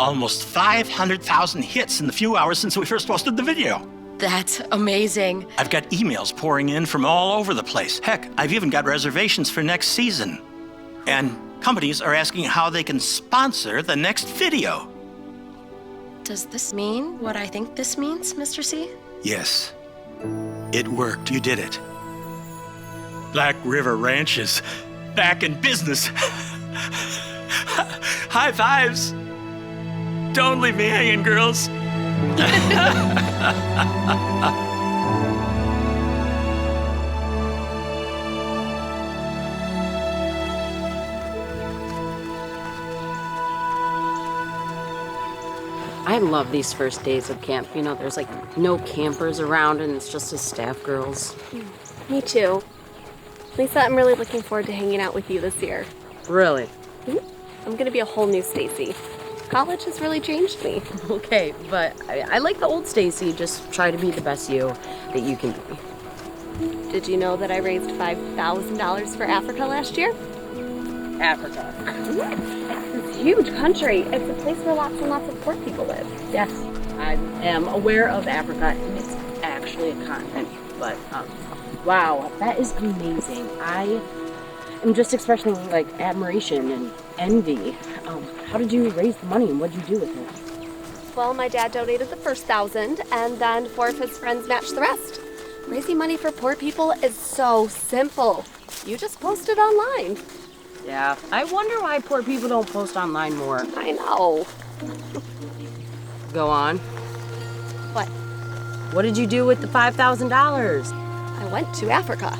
almost 500,000 hits in the few hours since we first posted the video. That's amazing. I've got emails pouring in from all over the place. Heck, I've even got reservations for next season. And companies are asking how they can sponsor the next video. Does this mean what I think this means, Mr. C? Yes, it worked. You did it. Black River Ranch is back in business. High fives. Don't leave me hanging, girls. I love these first days of camp. You know, there's like no campers around and it's just us staff girls. Me too. Lisa, I'm really looking forward to hanging out with you this year. Really? I'm gonna be a whole new Stacy. College has really changed me. Okay, but I like the old Stacy. Just try to be the best you that you can be. Did you know that I raised $5,000 for Africa last year? Africa. It's this huge country. It's a place where lots and lots of poor people live. Yes, I am aware of Africa, and it's actually a continent. But wow, that is amazing. I am just expressing like admiration and envy. How did you raise the money and what did you do with it? Well, my dad donated the first 1,000, and then 4 of his friends matched the rest. Raising money for poor people is so simple. You just post it online. Yeah, I wonder why poor people don't post online more. I know. Go on. What? What did you do with the $5,000? I went to Africa.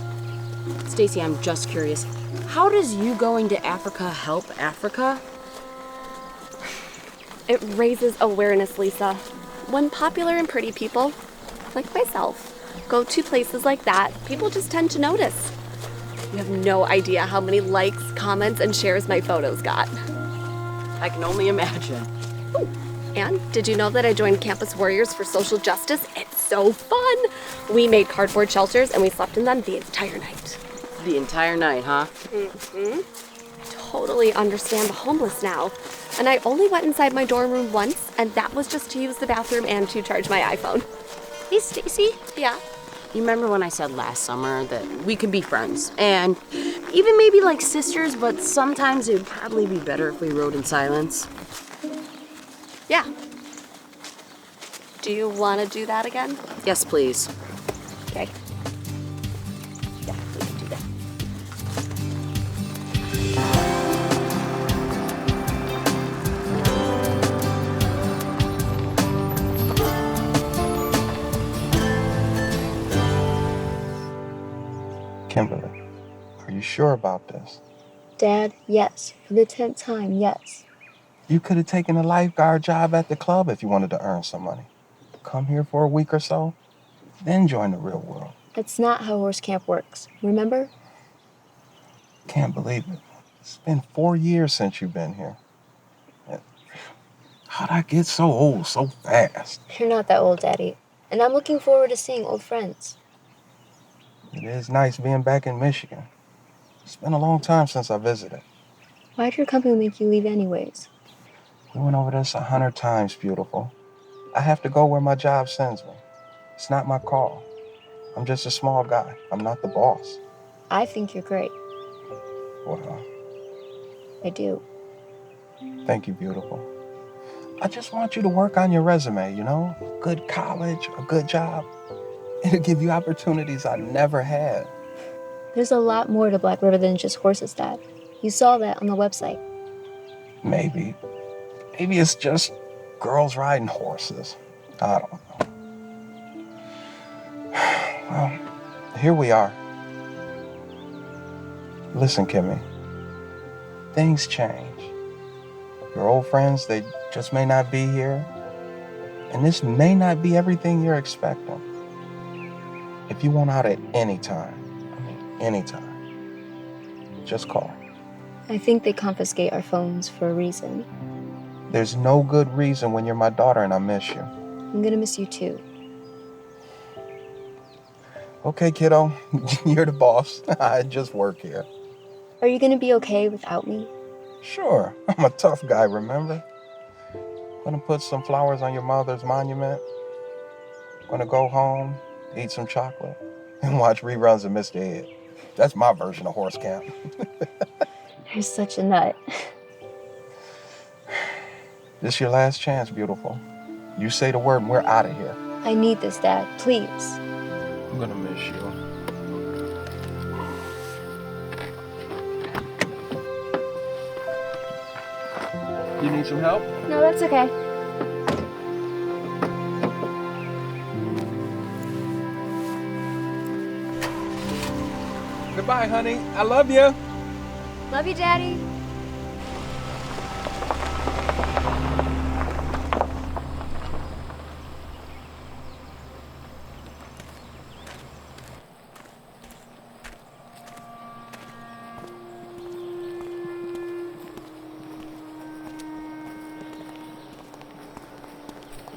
Stacy, I'm just curious. How does you going to Africa help Africa? It raises awareness, Lisa. When popular and pretty people, like myself, go to places like that, people just tend to notice. You have no idea how many likes, comments, and shares my photos got. I can only imagine. Ooh. And did you know that I joined Campus Warriors for Social Justice? It's so fun! We made cardboard shelters and we slept in them the entire night. The entire night, huh? Mm-hmm. I totally understand the homeless now. And I only went inside my dorm room once, and that was just to use the bathroom and to charge my iPhone. Hey, Stacy. Yeah? You remember when I said last summer that we could be friends and even maybe like sisters, but sometimes it would probably be better if we rode in silence? Yeah. Do you want to do that again? Yes, please. Okay. Yeah, we can do that. Kimberly, are you sure about this? Dad, yes. For the 10th time, yes. You could have taken a lifeguard job at the club if you wanted to earn some money. Come here for a week or so, then join the real world. That's not how horse camp works, remember? Can't believe it. It's been 4 years since you've been here. How'd I get so old so fast? You're not that old, Daddy. And I'm looking forward to seeing old friends. It is nice being back in Michigan. It's been a long time since I visited. Why'd your company make you leave anyways? We went over this 100 times, beautiful. I have to go where my job sends me. It's not my call. I'm just a small guy. I'm not the boss. I think you're great. Well, I do. thank you, beautiful. I just want you to work on your resume, you know? Good college, a good job. It'll give you opportunities I never had. There's a lot more to Black River than just horses, Dad. You saw that on the website. Maybe. Maybe it's just girls riding horses. I don't know. Well, here we are. Listen, Kimmy. Things change. Your old friends, they just may not be here. And this may not be everything you're expecting. If you want out at any time, just call. I think they confiscate our phones for a reason. There's no good reason when you're my daughter and I miss you. I'm gonna miss you too. Okay, kiddo, you're the boss. I just work here. Are you gonna be okay without me? Sure, I'm a tough guy, remember? Gonna put some flowers on your mother's monument. Gonna go home, eat some chocolate, and watch reruns of Mr. Ed. That's my version of horse camp. You're such a nut. This your last chance, beautiful. You say the word and we're out of here. I need this, Dad. Please. I'm gonna miss you. You need some help? No, that's okay. Goodbye, honey. I love you. Love you, Daddy.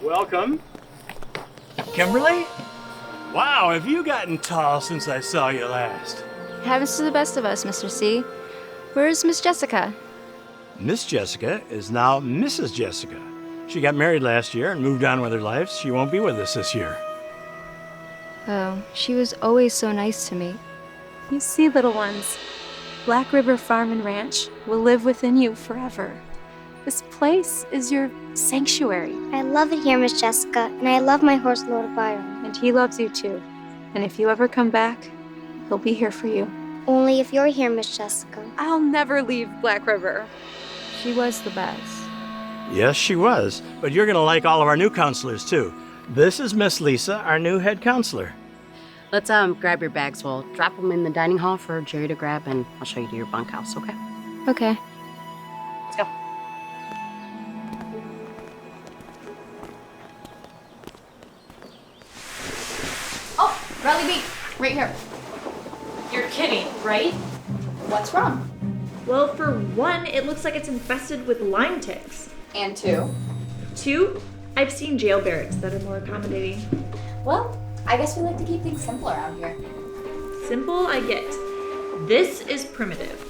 Welcome. Kimberly? Wow, have you gotten tall since I saw you last? Happens to the best of us, Mr. C. Where's Miss Jessica? Miss Jessica is now Mrs. Jessica. She got married last year and moved on with her life. She won't be with us this year. Oh, she was always so nice to me. You see, little ones, Black River Farm and Ranch will live within you forever. This place is your sanctuary, I love it here, Miss Jessica, and I love my horse, Lord Byron. and he loves you too. And if you ever come back, he'll be here for you. Only if you're here, Miss Jessica. I'll never leave Black River. She was the best. Yes, she was. But you're going to like all of our new counselors, too. This is Miss Lisa, our new head counselor. Let's grab your bags. We'll drop them in the dining hall for Jerry to grab, and I'll show you to your bunkhouse, okay? Okay. Let's go. Oh, Riley B, right here. You're kidding, right? What's wrong? Well, for one, it looks like it's infested with Lyme ticks. And two. Two, I've seen jail barracks that are more accommodating. Well, I guess we like to keep things simple around here. Simple, I get. This is primitive.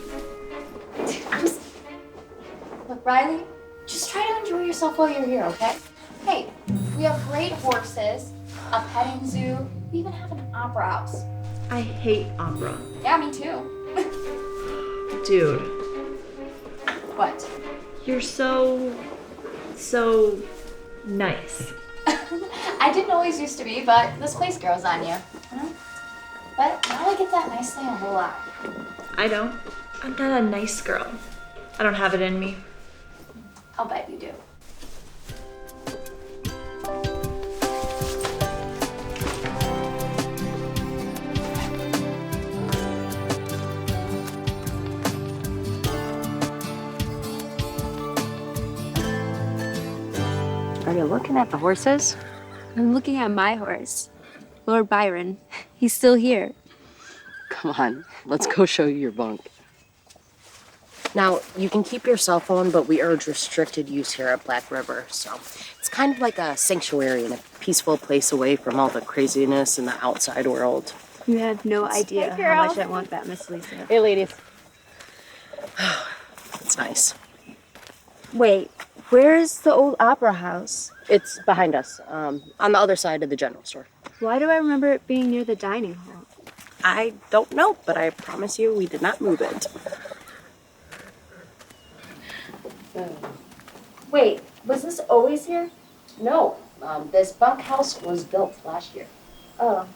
Look, Riley, just try to enjoy yourself while you're here, okay? Hey, we have great horses, a petting zoo, we even have an opera house. I hate opera. Yeah, me too. Dude, What? you're so nice. I didn't always used to be, but this place grows on you. But now I get that nice thing a whole lot. I don't. I'm not a nice girl. I don't have it in me. I'll bet you do. Are you looking at the horses? I'm looking at my horse, Lord Byron. He's still here. Come on, let's go show you your bunk. Now, you can keep your cell phone, but we urge restricted use here at Black River, so it's kind of like a sanctuary and a peaceful place away from all the craziness in the outside world. You have no idea Hey, how girl. much I want that, Miss Lisa. Hey, ladies. It's nice. Wait, where's the old opera house? It's behind us, on the other side of the general store. Why do I remember it being near the dining hall? I don't know, but I promise you we did not move it. Wait, was this always here? No, this bunkhouse was built last year. Oh.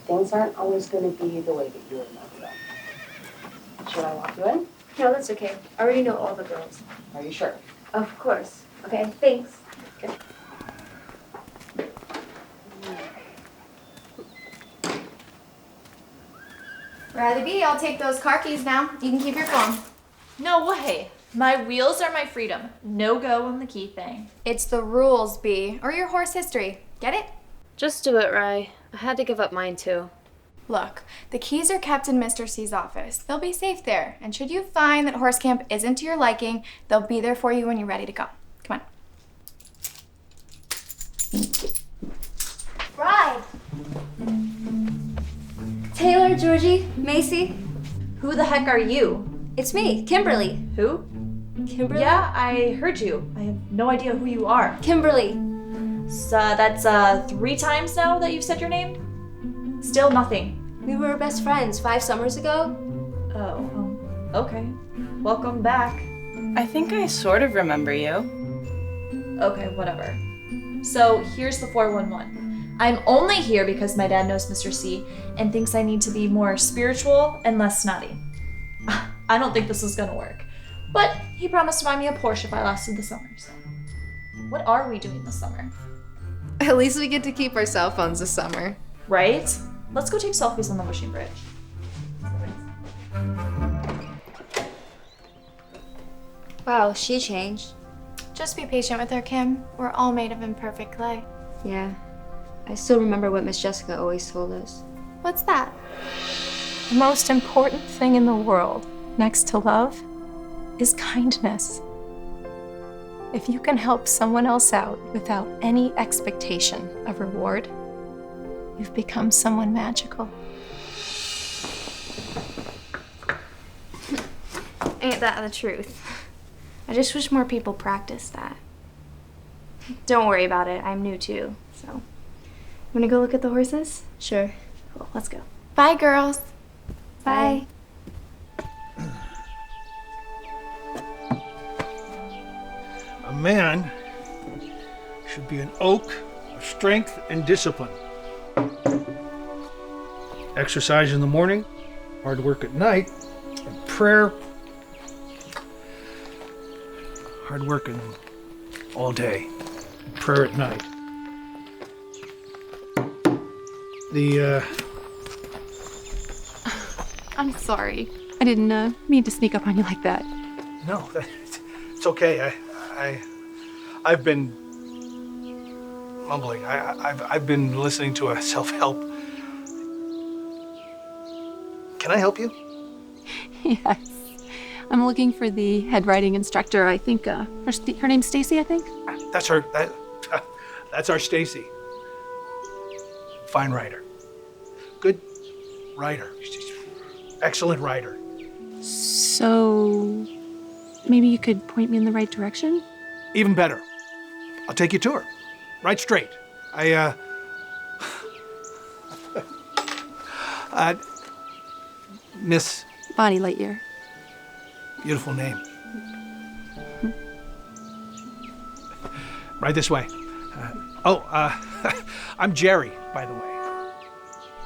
Things aren't always going to be the way that you remember them. Should I walk you in? No, that's okay. I already know all the girls. Are you sure? Of course. Okay, thanks. Riley B, I'll take those car keys now. You can keep your phone. No way. My wheels are my freedom. No go on the key thing. It's the rules, B, or your horse history. Get it? Just do it, Rye. I had to give up mine too. Look, the keys are kept in Mr. C's office. They'll be safe there. And should you find that horse camp isn't to your liking, they'll be there for you when you're ready to go. Come on. Ride. Taylor, Georgie, Macy. Who the heck are you? It's me, Kimberly. Who? Kimberly? Yeah, I heard you. I have no idea who you are. Kimberly. So that's 3 times now that you've said your name? Still nothing. We were best friends 5 summers ago. Oh, okay. Welcome back. I think I sort of remember you. Okay, whatever. So here's the 411. I'm only here because my dad knows Mr. C and thinks I need to be more spiritual and less snotty. I don't think this is gonna work, but he promised to buy me a Porsche if I lasted the summer, so. What are we doing this summer? At least we get to keep our cell phones this summer. Right? Let's go take selfies on the Wishing Bridge. Wow, she changed. Just be patient with her, Kim. We're all made of imperfect clay. Yeah. I still remember what Miss Jessica always told us. What's that? The most important thing in the world, next to love, is kindness. If you can help someone else out without any expectation of reward, you've become someone magical. Ain't that the truth? I just wish more people practiced that. Don't worry about it. I'm new too, so. Wanna go look at the horses? Sure. Cool, let's go. Bye, girls. Bye. A man should be an oak of strength and discipline. Exercise in the morning, hard work at night, and prayer. Hard working all day, and prayer at night. I'm sorry. I didn't mean to sneak up on you like that. No, it's okay. I've been mumbling. I've been listening to a self-help. Can I help you? Yes. I'm looking for the head writing instructor. I think her name's Stacy, I think. That's our Stacy. Fine writer. Good writer. Excellent writer. So maybe you could point me in the right direction? Even better. I'll take you to her. Right straight. Miss... Bonnie Lightyear. Beautiful name. Right this way. I'm Jerry, by the way.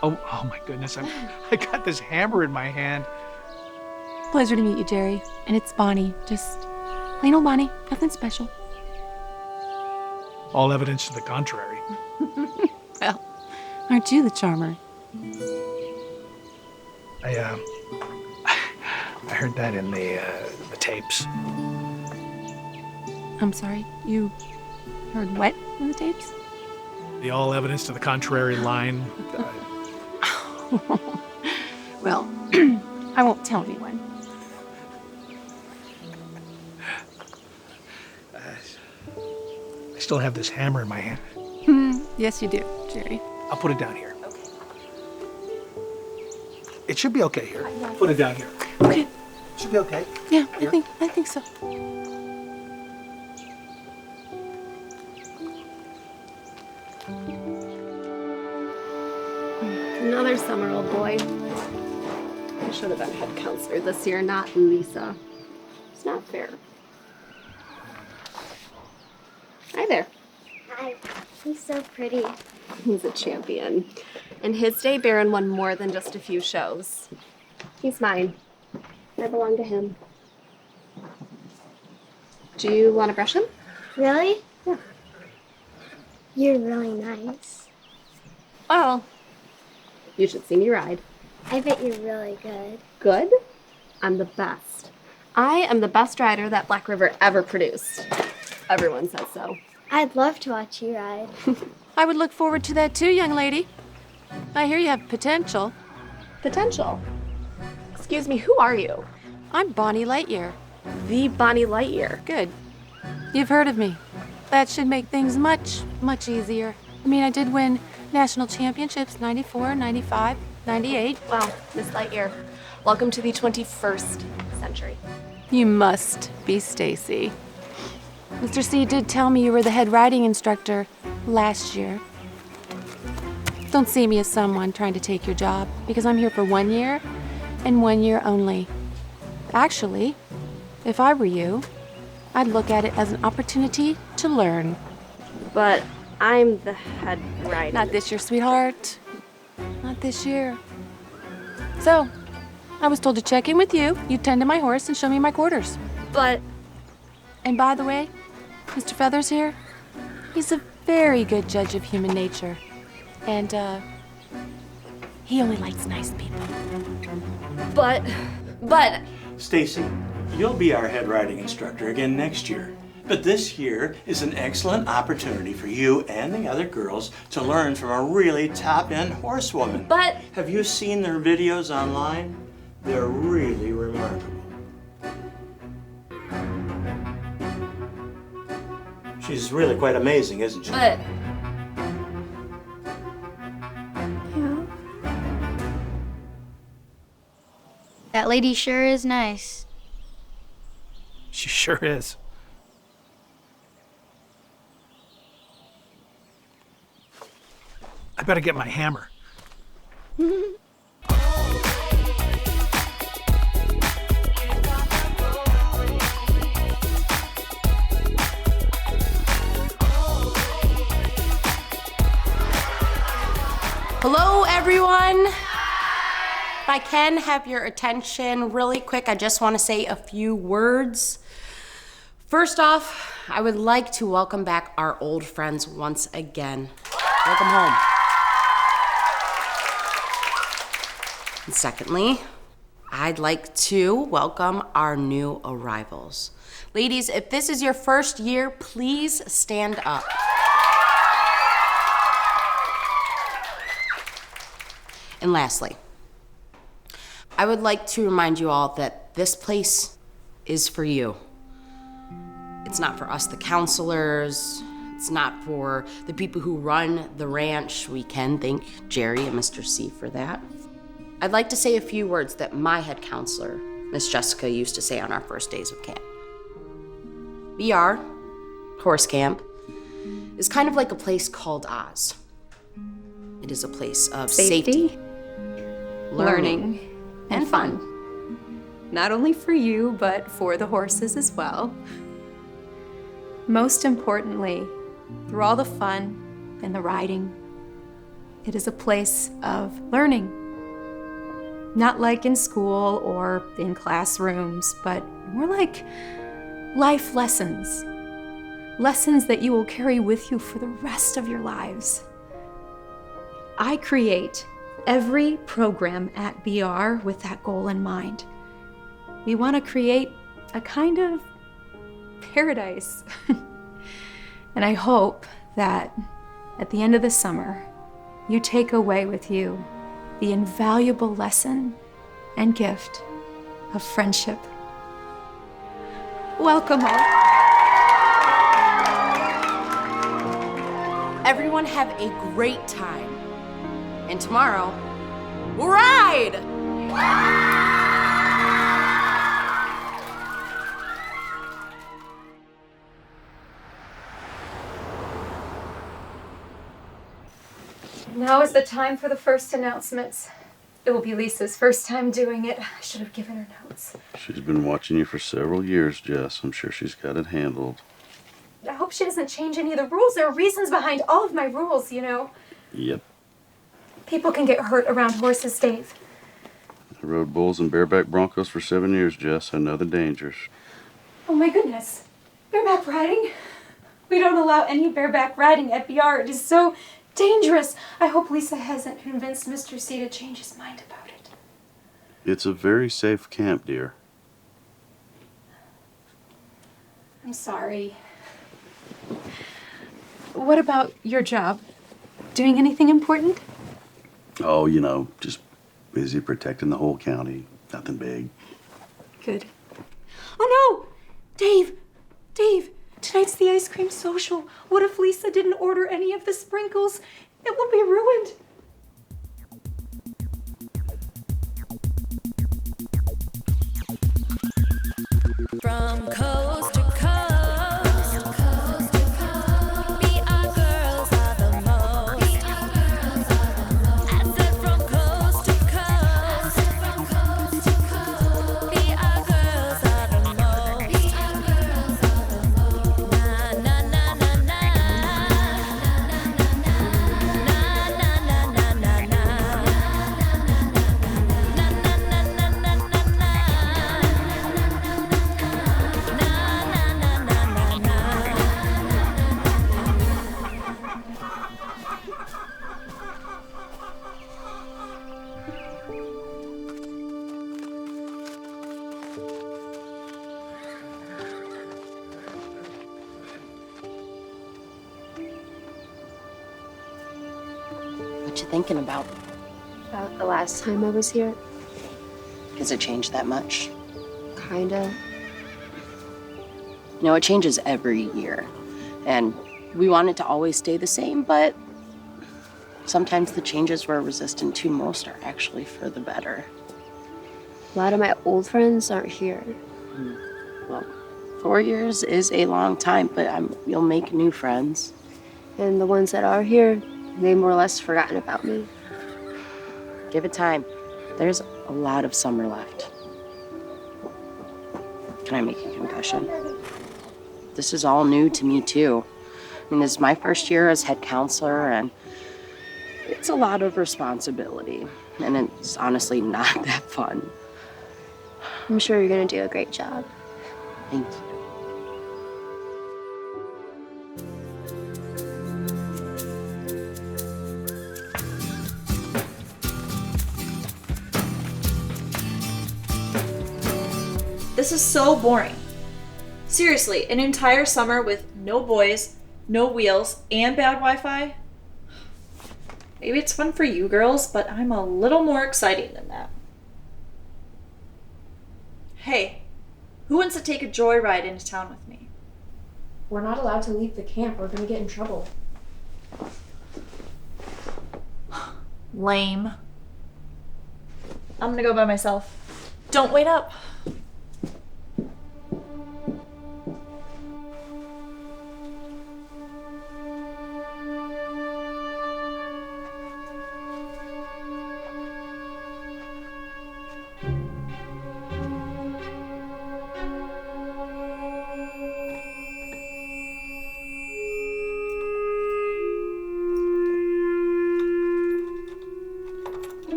Oh my goodness, I got this hammer in my hand. Pleasure to meet you, Jerry. And it's Bonnie. Just plain old Bonnie. Nothing special. All evidence to the contrary. Well, aren't you the charmer? I heard that in the tapes. I'm sorry, you heard what in the tapes? The all evidence to the contrary line. Well, I won't tell anyone. I still have this hammer in my hand. Yes, you do, Jerry. I'll put it down here. It should be okay here. Put it down here. Okay. Should be okay. Yeah, Here. I think so. Another summer, old boy. I should have been head counselor this year, not Lisa. It's not fair. Hi there. Hi. He's so pretty. He's a champion. In his day, Baron won more than just a few shows. He's mine. I belong to him. Do you want to brush him? Really? Yeah. You're really nice. Well, you should see me ride. I bet you're really good. Good? I'm the best. I am the best rider that Black River ever produced. Everyone says so. I'd love to watch you ride. I would look forward to that too, young lady. I hear you have potential. Potential? Excuse me, who are you? I'm Bonnie Lightyear. The Bonnie Lightyear. Good. You've heard of me. That should make things much, much easier. I mean, I did win national championships 94, 95, 98. Well, Miss Lightyear, welcome to the 21st century. You must be Stacy. Mr. C did tell me you were the head riding instructor last year. Don't see me as someone trying to take your job, because I'm here for 1 year and 1 year only. Actually, if I were you, I'd look at it as an opportunity to learn. But I'm the head rider. Not this year, sweetheart. Not this year. So, I was told to check in with you. You tend to my horse and show me my quarters. But... And by the way, Mr. Feathers here, he's a very good judge of human nature. And, he only likes nice people. But... Stacy, you'll be our head riding instructor again next year. But this year is an excellent opportunity for you and the other girls to learn from a really top-end horsewoman. But... Have you seen their videos online? They're really remarkable. She's really quite amazing, isn't she? But... Yeah. That lady sure is nice. She sure is. I better get my hammer. Hello, everyone. If I can have your attention really quick, I just want to say a few words. First off, I would like to welcome back our old friends once again. Welcome home. And secondly, I'd like to welcome our new arrivals. Ladies, if this is your first year, please stand up. And lastly, I would like to remind you all that this place is for you. It's not for us, the counselors. It's not for the people who run the ranch. We can thank Jerry and Mr. C for that. I'd like to say a few words that my head counselor, Miss Jessica, used to say on our first days of camp. BR, horse camp, is kind of like a place called Oz. It is a place of safety, learning, and fun. Not only for you, but for the horses as well. Most importantly, through all the fun and the riding, it is a place of learning. Not like in school or in classrooms, but more like life lessons. Lessons that you will carry with you for the rest of your lives. I create every program at BR with that goal in mind. We want to create a kind of paradise. And I hope that at the end of the summer, you take away with you the invaluable lesson and gift of friendship. Welcome all. Everyone have a great time. And tomorrow, we'll ride! Now is the time for the first announcements. It will be Lisa's first time doing it. I should have given her notes. She's been watching you for several years, Jess. I'm sure she's got it handled. I hope she doesn't change any of the rules. There are reasons behind all of my rules, you know. Yep. People can get hurt around horses, Dave. I rode bulls and bareback broncos for 7 years, Jess. I know the dangers. Oh my goodness. Bareback riding? We don't allow any bareback riding at BR. It is so dangerous. I hope Lisa hasn't convinced Mr. C to change his mind about it. It's a very safe camp, dear. I'm sorry. What about your job? Doing anything important? Oh, you know, just busy protecting the whole county. Nothing big. Good. Oh no! Dave! Tonight's the ice cream social. What if Lisa didn't order any of the sprinkles? It will be ruined. From coast to coast, be our girls are the most. I said from coast to coast, be our girls are the most. Na na na na na, na na na na na na. What you thinking about? About the last time I was here. Has it changed that much? Kinda. You know, it changes every year. And we want it to always stay the same, but sometimes the changes we're resistant to most are actually for the better. A lot of my old friends aren't here. Well, 4 years is a long time, but you'll make new friends. And the ones that are here, they more or less forgotten about me. Give it time. There's a lot of summer left. Can I make a confession? This is all new to me, too. I mean, this is my first year as head counselor, and it's a lot of responsibility. And it's honestly not that fun. I'm sure you're gonna do a great job. Thank you. This is so boring. Seriously, an entire summer with no boys, no wheels, and bad Wi-Fi? Maybe it's fun for you girls, but I'm a little more exciting than that. Hey, who wants to take a joyride into town with me? We're not allowed to leave the camp. We're gonna get in trouble. Lame. I'm gonna go by myself. Don't wait up.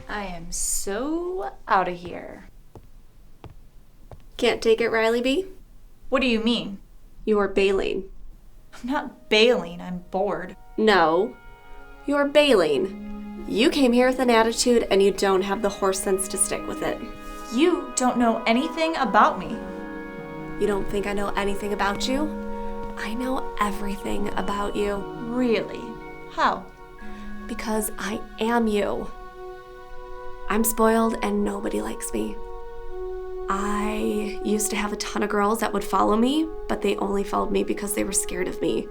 I am so out of here. Can't take it, Riley B? What do you mean? You're bailing. I'm not bailing, I'm bored. No, you're bailing. You came here with an attitude and you don't have the horse sense to stick with it. You don't know anything about me. You don't think I know anything about you? I know everything about you. Really? How? Because I am you. I'm spoiled and nobody likes me. I used to have a ton of girls that would follow me, but they only followed me because they were scared of me.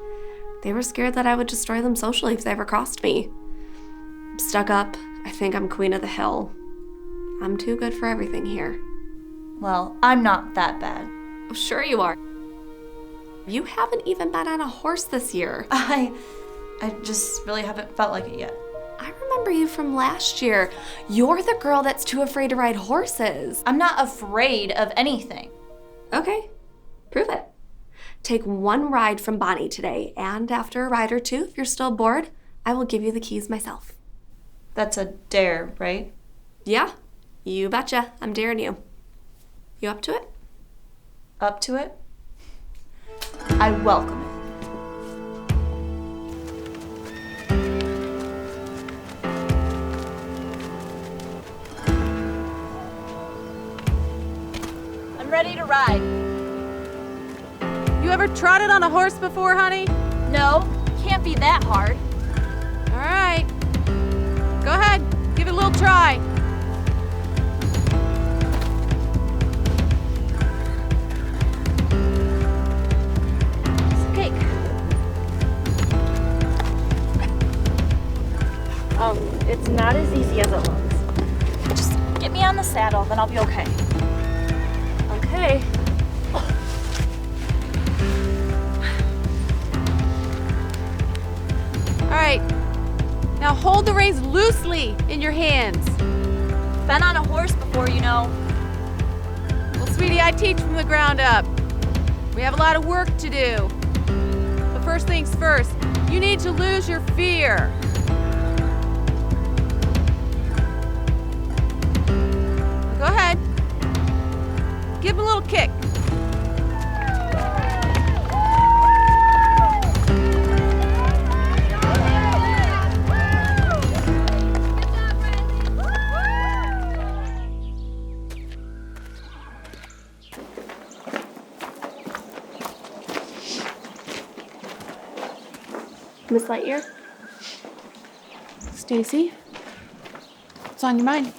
They were scared that I would destroy them socially if they ever crossed me. I'm stuck up. I think I'm queen of the hill. I'm too good for everything here. Well, I'm not that bad. Oh, sure you are. You haven't even been on a horse this year. I just really haven't felt like it yet. I remember you from last year. You're the girl that's too afraid to ride horses. I'm not afraid of anything. Okay, prove it. Take one ride from Bonnie today, and after a ride or two, if you're still bored, I will give you the keys myself. That's a dare, right? Yeah, you betcha. I'm daring you. You up to it? Up to it? I welcome it. trotted on a horse before, honey? No, can't be that hard. All right. Go ahead, give it a little try. Cake. It's not as easy as it looks. Just get me on the saddle, then I'll be okay. Okay. All right. Now hold the reins loosely in your hands. Been on a horse before, you know. Well, sweetie, I teach from the ground up. We have a lot of work to do. But first things first, you need to lose your fear. Go ahead. Give him a little kick. Miss Lightyear? Stacy, what's on your mind?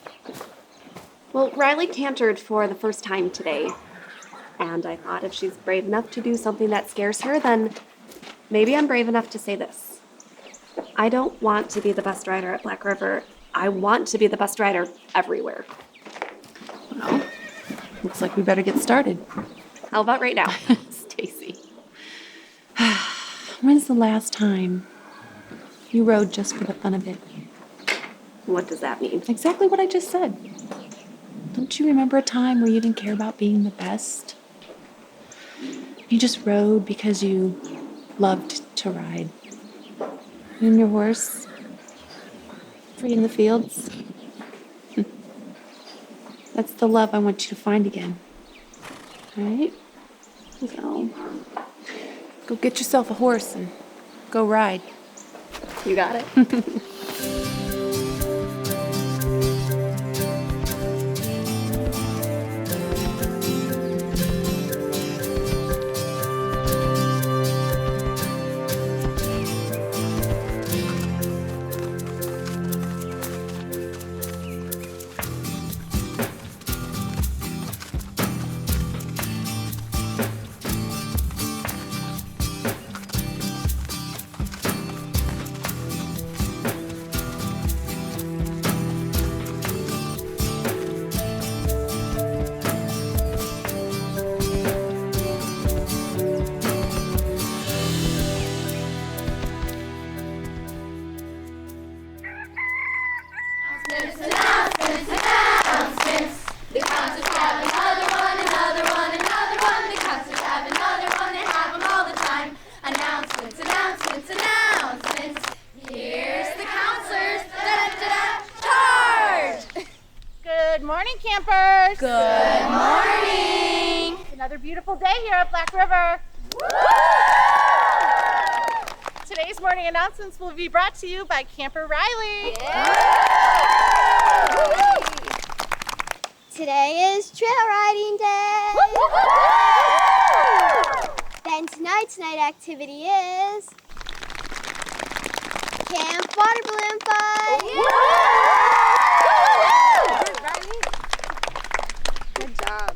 Well, Riley cantered for the first time today. And I thought if she's brave enough to do something that scares her, then maybe I'm brave enough to say this. I don't want to be the best rider at Black River. I want to be the best rider everywhere. Well, looks like we better get started. How about right now? Stacy. When's the last time you rode just for the fun of it? What does that mean? Exactly what I just said. Don't you remember a time where you didn't care about being the best? You just rode because you loved to ride. You and your horse, free in the fields. That's the love I want you to find again. All right? So, go get yourself a horse and go ride. You got it. Good morning, campers. Good morning. It's another beautiful day here at Black River. Today's morning announcements will be brought to you by Camper Riley. Today is trail riding day. Then tonight's night activity is Camp Water Balloon Fight. Good job.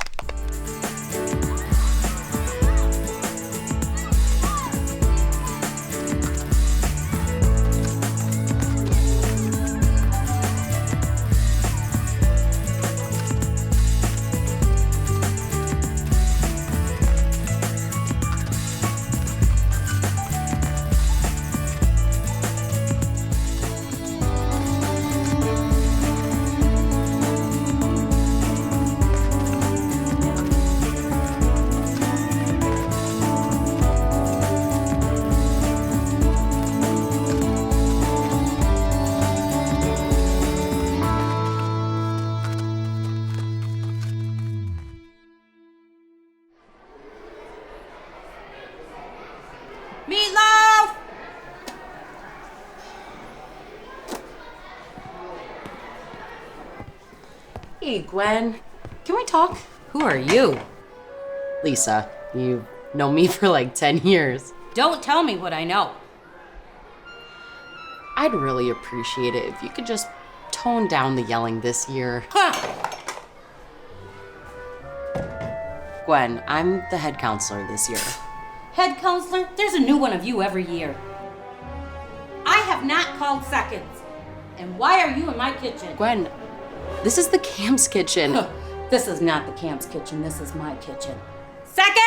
Meatloaf! Hey, Gwen. Can we talk? Who are you? Lisa, you've known me for like 10 years. Don't tell me what I know. I'd really appreciate it if you could just tone down the yelling this year. Gwen, I'm the head counselor this year. Head counselor, there's a new one of you every year. I have not called seconds. And why are you in my kitchen? Gwen, this is the camp's kitchen. This is not the camp's kitchen, this is my kitchen. Second!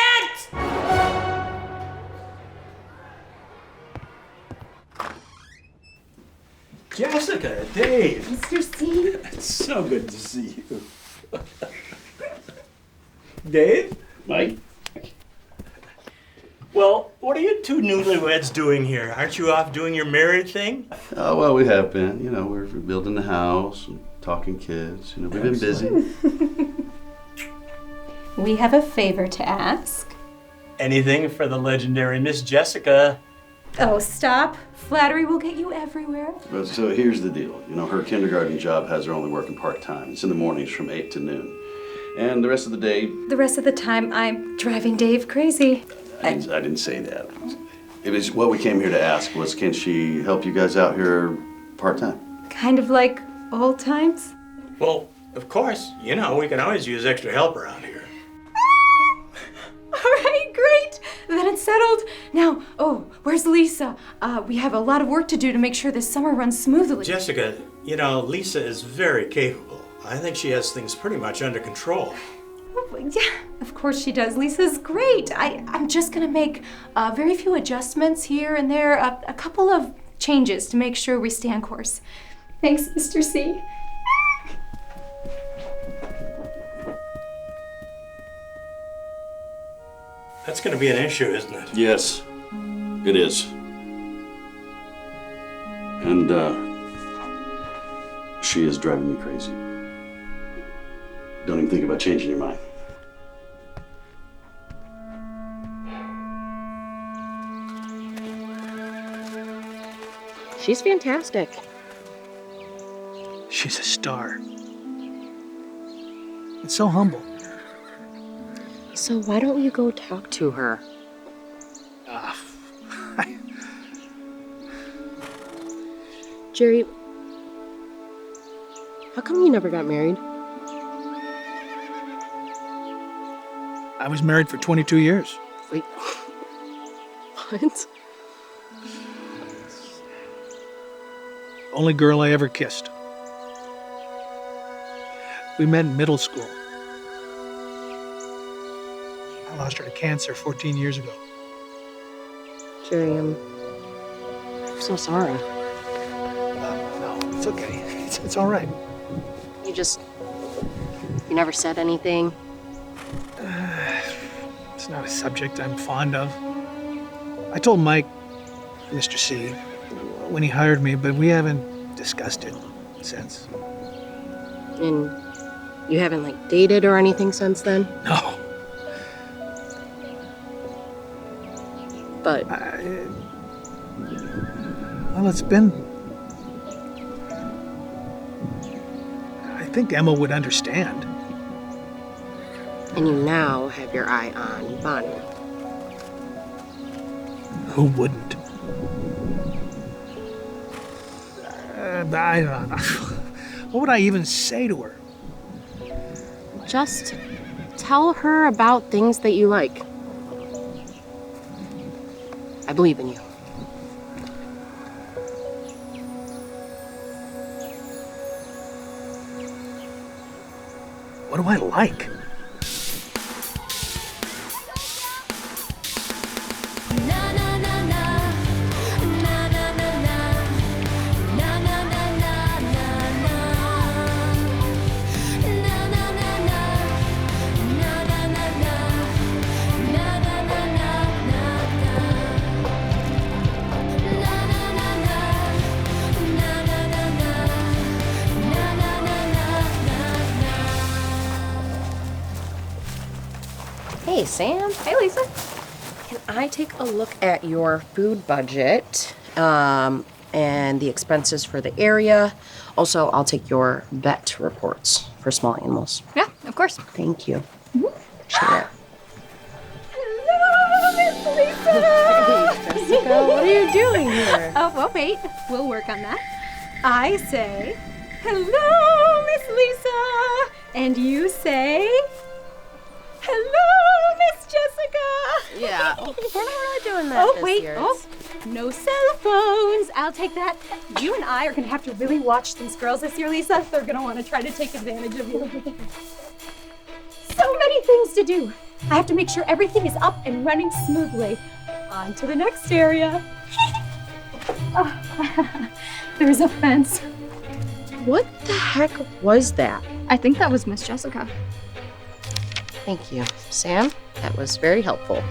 Jessica, Dave. Mr. C. It's so good to see you. Dave? Mike? Well, what are you two newlyweds doing here? Aren't you off doing your married thing? Oh, well, we have been. You know, we're building the house and talking kids. You know, we've been busy. We have a favor to ask. Anything for the legendary Miss Jessica. Oh, stop. Flattery will get you everywhere. But so here's the deal. You know, her kindergarten job has her only working part-time. It's in the mornings from 8 to noon. And the rest of the day... The rest of the time, I'm driving Dave crazy. I didn't say that. It was what we came here to ask was, can she help you guys out here part-time? Kind of like old times. Well, of course. You know, we can always use extra help around here. All right, great. Then it's settled. Now, where's Lisa? We have a lot of work to do to make sure this summer runs smoothly. Jessica, you know, Lisa is very capable. I think she has things pretty much under control. Yeah, of course she does. Lisa's great. I'm just gonna make very few adjustments here and there, a couple of changes to make sure we stay on course. Thanks, Mr. C. That's going to be an issue, isn't it? Yes, it is. And, she is driving me crazy. Don't even think about changing your mind. She's fantastic. She's a star. It's so humble. So why don't you go talk to her? Jerry, how come you never got married? I was married for 22 years. Wait, what? Only girl I ever kissed. We met in middle school. I lost her to cancer 14 years ago. Jerry, I'm so sorry. No, it's okay. It's all right. You never said anything? It's not a subject I'm fond of. I told Mike, Mr. C, when he hired me, but we haven't discussed it since. And you haven't, dated or anything since then? No. But... well, it's been... I think Emma would understand. And you now have your eye on Bonnie. Who wouldn't? I don't know. What would I even say to her? Just tell her about things that you like. I believe in you. What do I like? Hey, Sam. Hey, Lisa. Can I take a look at your food budget and the expenses for the area? Also, I'll take your vet reports for small animals. Yeah, of course. Thank you. Appreciate it. Jessica, what are you doing here? Oh, well, wait. We'll work on that. I say, hello, Miss Lisa. And you say, hello, Miss Jessica. Yeah, we're not really doing that Oh, this wait. year. Oh, no cell phones. I'll take that. You and I are going to have to really watch these girls this year, Lisa. They're going to want to try to take advantage of you. So many things to do. I have to make sure everything is up and running smoothly. On to the next area. Oh, there's a fence. What the heck was that? I think that was Miss Jessica. Thank you, Sam. That was very helpful.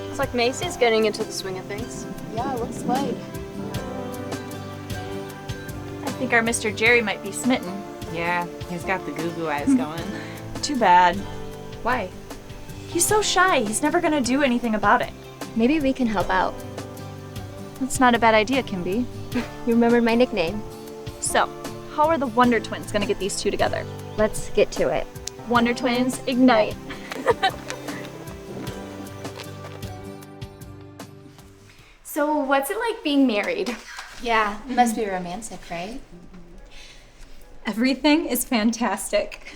It's like Macy's getting into the swing of things. Yeah, it looks like. I think our Mr. Jerry might be smitten. Yeah, he's got the goo-goo eyes going. Too bad. Why? He's so shy. He's never gonna do anything about it. Maybe we can help out. That's not a bad idea, Kimby. You remembered my nickname. So, how are the Wonder Twins gonna get these two together? Let's get to it. Wonder Twins, ignite. So, what's it like being married? Yeah, it must be romantic, right? Everything is fantastic.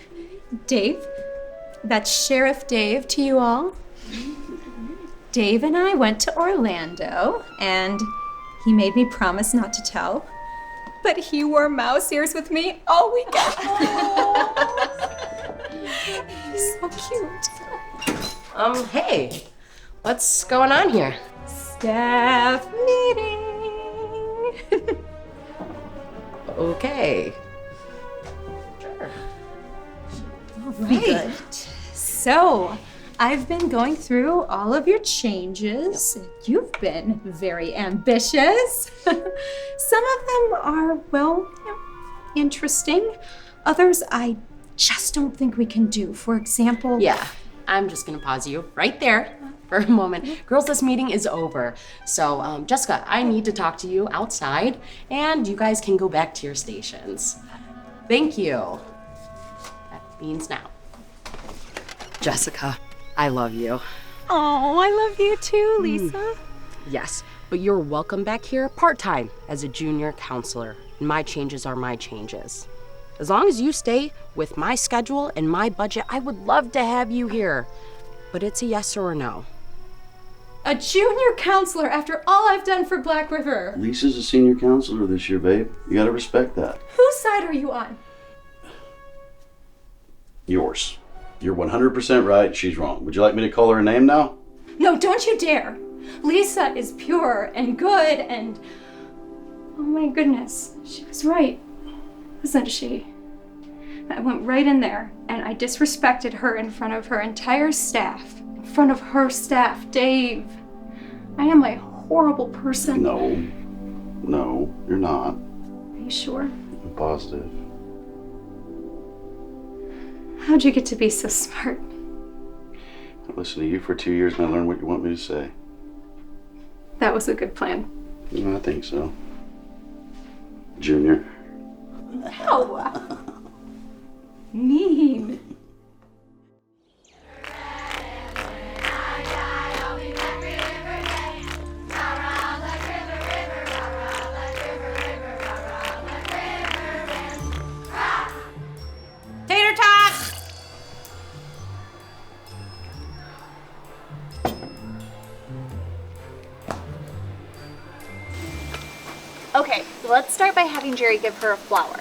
Dave, that's Sheriff Dave to you all. Dave and I went to Orlando, and he made me promise not to tell, but he wore mouse ears with me all weekend. He's so cute. Hey, what's going on here? Staff meeting. Okay. All right. So, I've been going through all of your changes. You've been very ambitious. Some of them are, well, interesting. Others I just don't think we can do. For example... Yeah, I'm just gonna pause you right there for a moment. Girls, this meeting is over. So, Jessica, I need to talk to you outside, and you guys can go back to your stations. Thank you. That means now. Jessica, I love you. Oh, I love you too, Lisa. Yes, but you're welcome back here part-time as a junior counselor. My changes are my changes. As long as you stay with my schedule and my budget, I would love to have you here. But it's a yes or a no. A junior counselor after all I've done for Black River. Lisa's a senior counselor this year, babe. You gotta respect that. Whose side are you on? Yours. You're 100% right, she's wrong. Would you like me to call her a name now? No, don't you dare. Lisa is pure and good and... Oh my goodness, she was right. Wasn't she? I went right in there and I disrespected her in front of her entire staff. In front of her staff, Dave. I am a horrible person. No, you're not. Are you sure? I'm positive. How'd you get to be so smart? I listened to you for 2 years and I learned what you want me to say. That was a good plan. I think so. Junior. Ow! Mean. Tater tot! Okay, so let's start by having Jerry give her a flower.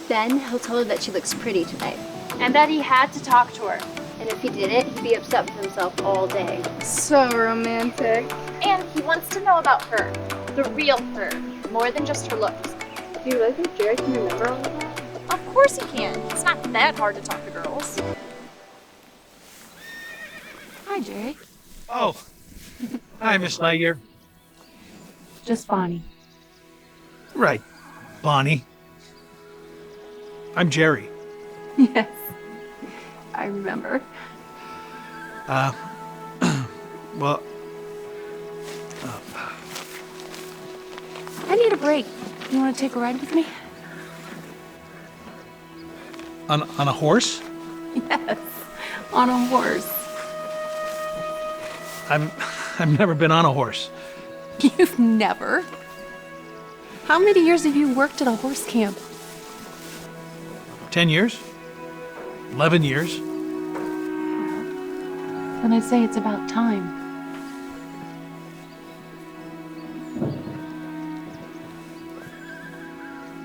Then he'll tell her that she looks pretty today. And that he had to talk to her. And if he didn't, he'd be upset with himself all day. So romantic. And he wants to know about her. The real her. More than just her looks. Do you really think Jerry can remember all of that? Of course he can. It's not that hard to talk to girls. Hi, Jerry. Oh, hi, Miss Lightyear. Just Bonnie. Right, Bonnie. I'm Jerry. Yes, I remember. Well, I need a break. You want to take a ride with me? on a horse? Yes, on a horse. I've never been on a horse. You've never? How many years have you worked at a horse camp? 10 years? 11 years? Then I'd say it's about time.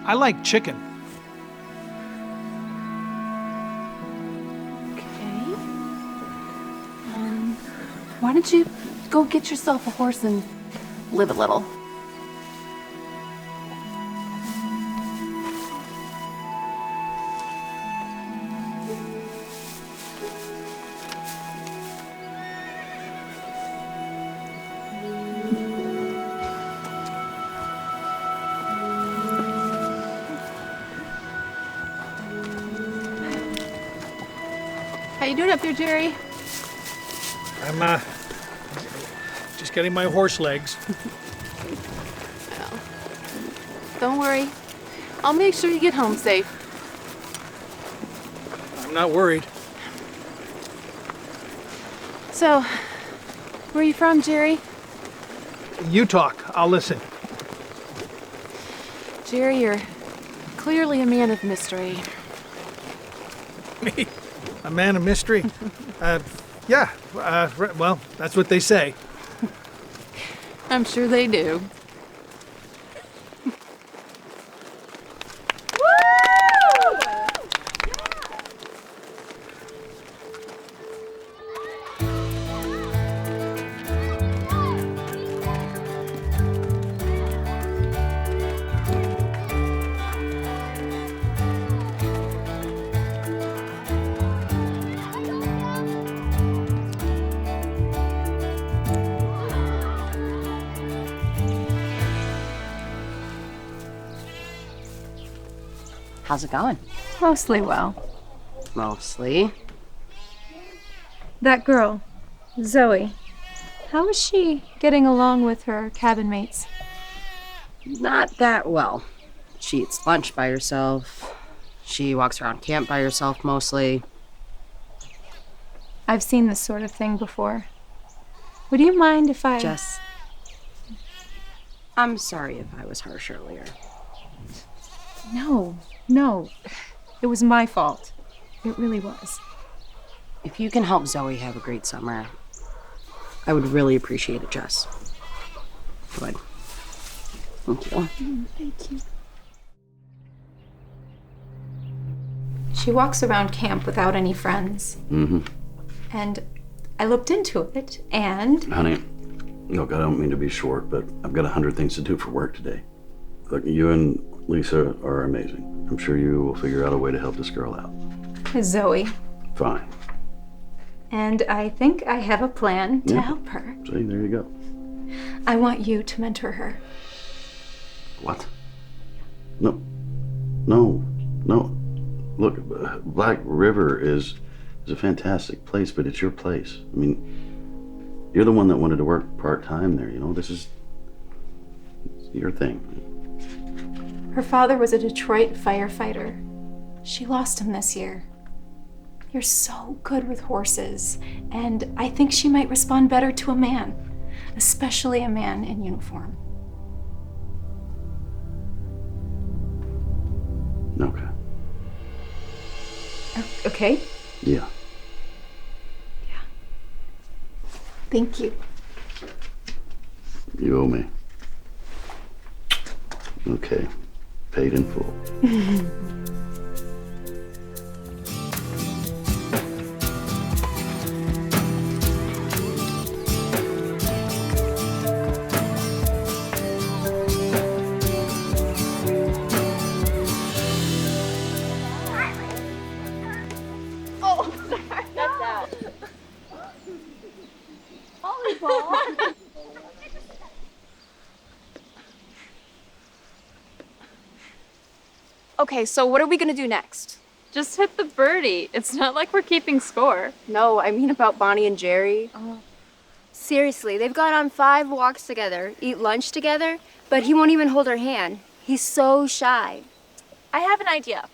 I like chicken. Okay. Why don't you go get yourself a horse and live a little? How you doing up there, Jerry? I'm just getting my horse legs. Well, don't worry. I'll make sure you get home safe. I'm not worried. So, where are you from, Jerry? You talk. I'll listen. Jerry, you're clearly a man of mystery. Me? A man of mystery? Yeah. Well, that's what they say. I'm sure they do. How's it going? Mostly well. Mostly. That girl, Zoe, how is she getting along with her cabin mates? Not that well. She eats lunch by herself. She walks around camp by herself mostly. I've seen this sort of thing before. Would you mind if I... Jess, I'm sorry if I was harsh earlier. No. It was my fault. It really was. If you can help Zoe have a great summer, I would really appreciate it, Jess. Good. Thank you. Thank you. She walks around camp without any friends. Mm-hmm. And I looked into it, and... Honey, look, I don't mean to be short, but I've got 100 things to do for work today. Look, you and Lisa are amazing. I'm sure you will figure out a way to help this girl out. Zoe. Fine. And I think I have a plan to help her. See, there you go. I want you to mentor her. What? No. Look, Black River is a fantastic place, but it's your place. I mean, you're the one that wanted to work part-time there, you know? This is your thing. Her father was a Detroit firefighter. She lost him this year. You're so good with horses, and I think she might respond better to a man, especially a man in uniform. Okay. Okay? Yeah. Thank you. You owe me. Okay. Paid in full. Oh, sorry. That's out. Volleyball. Okay, so what are we gonna do next? Just hit the birdie. It's not like we're keeping score. No, I mean about Bonnie and Jerry. Oh. Seriously, they've gone on 5 walks together, eat lunch together, but he won't even hold her hand. He's so shy. I have an idea.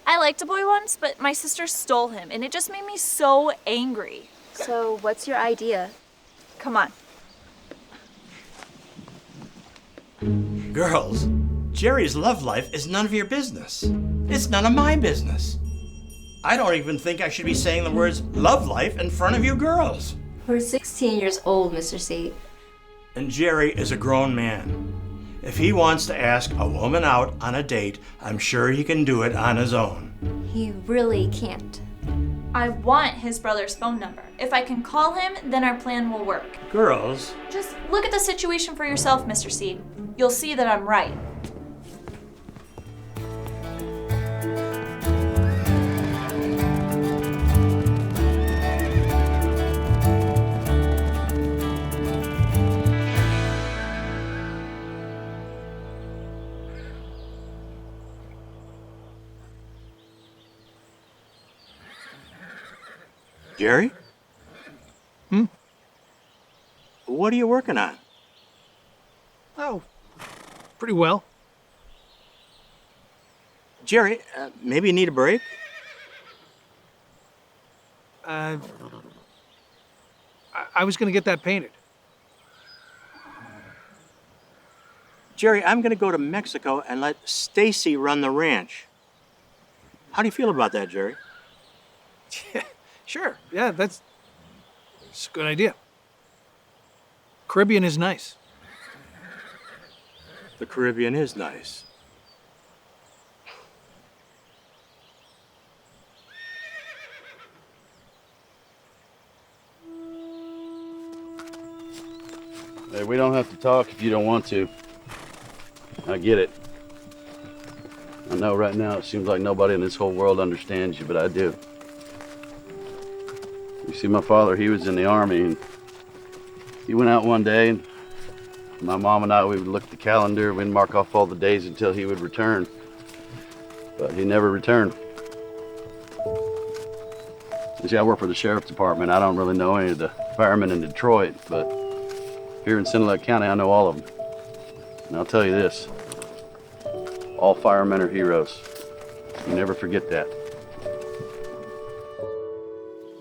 I liked a boy once, but my sister stole him, and it just made me so angry. So, what's your idea? Come on. Girls, Jerry's love life is none of your business. It's none of my business. I don't even think I should be saying the words love life in front of you girls. We're 16 years old, Mr. C. And Jerry is a grown man. If he wants to ask a woman out on a date, I'm sure he can do it on his own. He really can't. I want his brother's phone number. If I can call him, then our plan will work. Girls, Just look at the situation for yourself, Mr. C. You'll see that I'm right. Jerry? Hmm? What are you working on? Oh, pretty well. Jerry, maybe you need a break? I was gonna get that painted. Jerry, I'm gonna go to Mexico and let Stacy run the ranch. How do you feel about that, Jerry? Sure, yeah, that's a good idea. Caribbean is nice. The Caribbean is nice. Hey, we don't have to talk if you don't want to. I get it. I know right now it seems like nobody in this whole world understands you, but I do. You see, my father, he was in the Army, and he went out one day, and my mom and I, we would look at the calendar, we'd mark off all the days until he would return. But he never returned. You see, I work for the sheriff's department. I don't really know any of the firemen in Detroit, but here in Sinaloa County, I know all of them. And I'll tell you this, all firemen are heroes. You never forget that.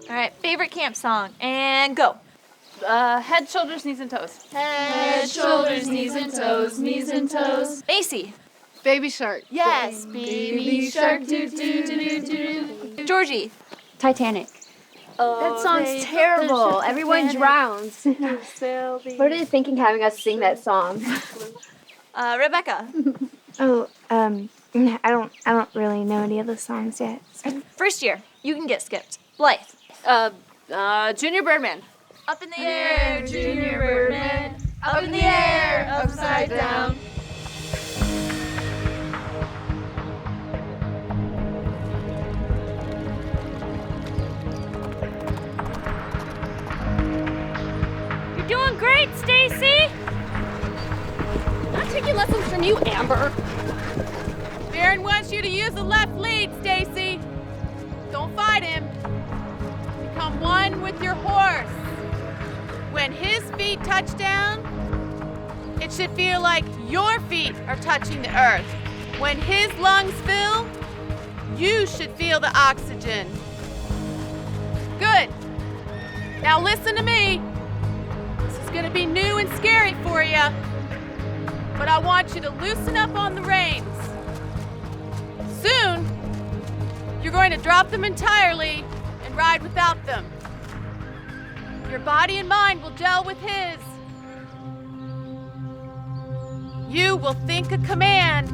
All right, favorite camp song, and go. Head, shoulders, knees, and toes. Head, shoulders, knees and toes, knees and toes. Macy. Baby shark. Yes, baby shark, do do do do do. Georgie. Titanic. That song's terrible. Everyone drowns. What are they thinking having us sing that song? Rebecca. Oh, I don't really know any of the songs yet. First year, you can get skipped. Blythe. Junior Birdman. Up in the air, Junior Birdman. Up in the air, upside down. You're doing great, Stacy. I'm taking lessons from you, Amber. Baron wants you to use the left lead, Stacy. Don't fight him. Become one with your horse. When his feet touch down, it should feel like your feet are touching the earth. When his lungs fill, you should feel the oxygen. Good. Now listen to me. This is gonna be new and scary for you, but I want you to loosen up on the reins. Soon, you're going to drop them entirely and ride without them. Your body and mind will gel with his. You will think a command,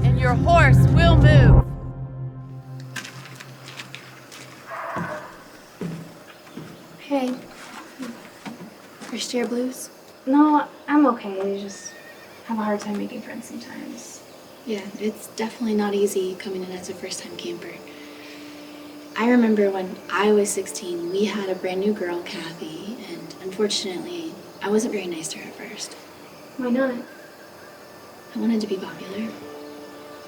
and your horse will move. Hey. First year blues? No, I'm okay. I just have a hard time making friends sometimes. Yeah, it's definitely not easy coming in as a first-time camper. I remember when I was 16, we had a brand new girl, Kathy, and unfortunately, I wasn't very nice to her at first. Why not? I wanted to be popular.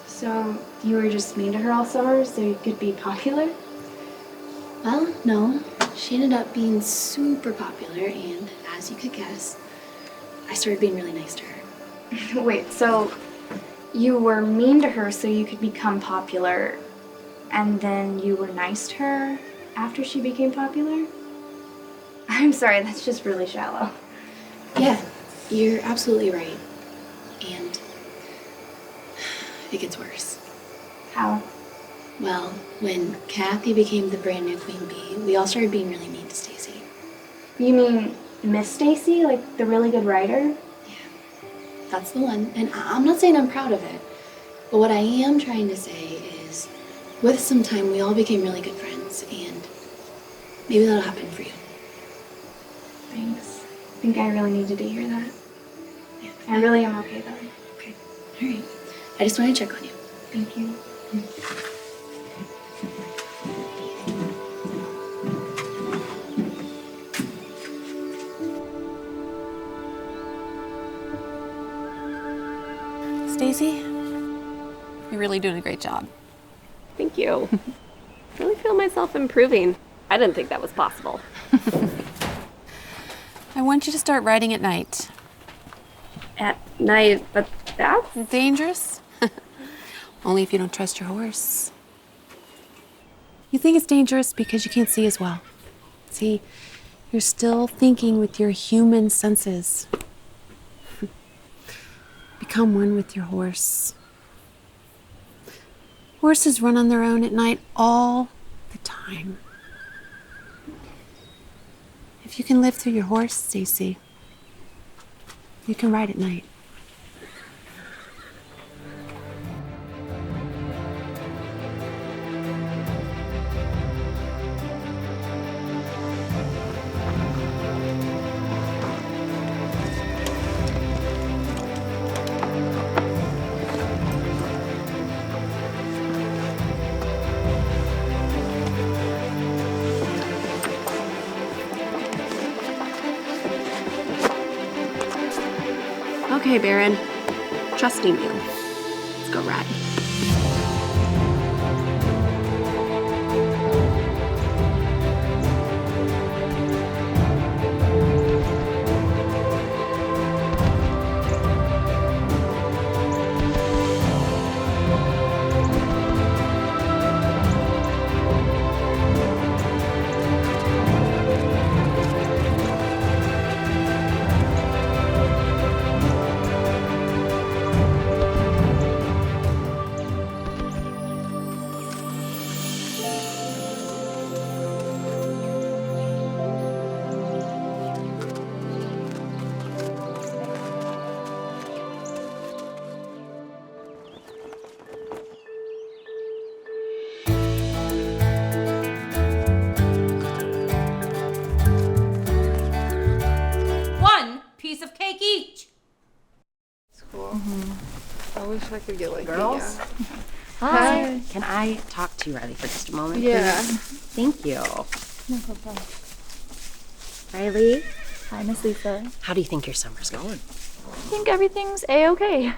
So, you were just mean to her all summer so you could be popular? Well, no. She ended up being super popular, and as you could guess, I started being really nice to her. Wait, so you were mean to her so you could become popular, and then you were nice to her after she became popular? I'm sorry, that's just really shallow. Yeah, you're absolutely right. And it gets worse. How? Well, when Kathy became the brand new queen bee, we all started being really mean to Stacy. You mean Miss Stacy, like the really good writer? That's the one. And I'm not saying I'm proud of it, but what I am trying to say is, with some time, we all became really good friends, and maybe that'll happen for you. Thanks. I think I really needed to hear that. Yeah, I really am okay though. Okay. All right. I just wanted to check on you. Thank you. Stacy, you're really doing a great job. Thank you. I really feel myself improving. I didn't think that was possible. I want you to start riding at night. At night, but that's dangerous. Only if you don't trust your horse. You think it's dangerous because you can't see as well. See, you're still thinking with your human senses. Become one with your horse. Horses run on their own at night all the time. If you can live through your horse, Stacy, you can ride at night. okay, Baron. Trusting you. Let's go ride. One piece of cake each. It's cool. I wish I could get like Girls? Yeah. Hi. Can I talk to you, Riley, for just a moment, Yeah. please? Thank you. No problem. Riley, Hi, Miss Lisa. how do you think your summer's going? I think everything's a-okay.